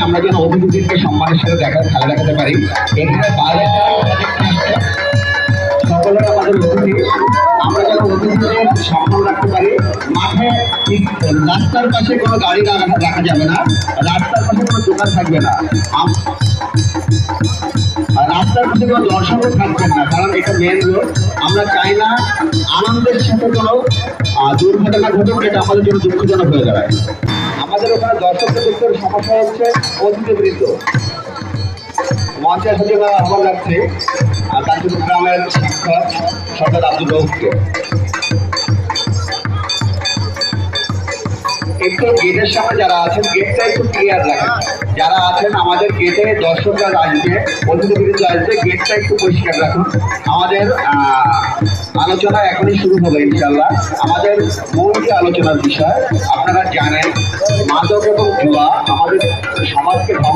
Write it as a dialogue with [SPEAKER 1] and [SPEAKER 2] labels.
[SPEAKER 1] আমরা যেন অতিথিদেরকে সম্মানের সাথে খেলা দেখাতে পারি। এখানে বাইরে সকলের আমাদের অতিথি, আমরা যেন অতিথিদের সম্মান রাখতে পারি। মাঠে রাস্তার পাশে কোনো গাড়ি রাখা যাবে না, রাস্তার পাশে কোনো দোকান থাকবে না, রাস্তার পাশে কোনো দর্শকও থাকবেন না, কারণ এটা মেন রোড। আমরা চাই না আনন্দের সাথে কোনো দুর্ঘটনা ঘটুক, এটা আমাদের জন্য দুঃখজনক হয়ে দাঁড়ায়। আমাদের ওখানে দর্শকদের সমস্যা হচ্ছে অতিথিবৃন্দ। মঞ্চে আসলে আহ্বান রাখছে কাঞ্চনপুর গ্রামের শিক্ষক সরকার আব্দুল রৌফকে একটু গেটের সামনে যারা আছেন গেটটা একটু ক্লিয়ার রাখেন। যারা আছেন আমাদের গেটে দর্শকরা আসবে, অতিথিবৃন্দ আসবে, গেটটা একটু পরিষ্কার রাখুন। আমাদের আলোচনা এখনই শুরু হবে ইনশাল্লাহ। আমাদের মূল যে আলোচনার বিষয় আপনারা জানেন, মাদক এবং জুয়া আমাদের সমাজকে ধ্বংস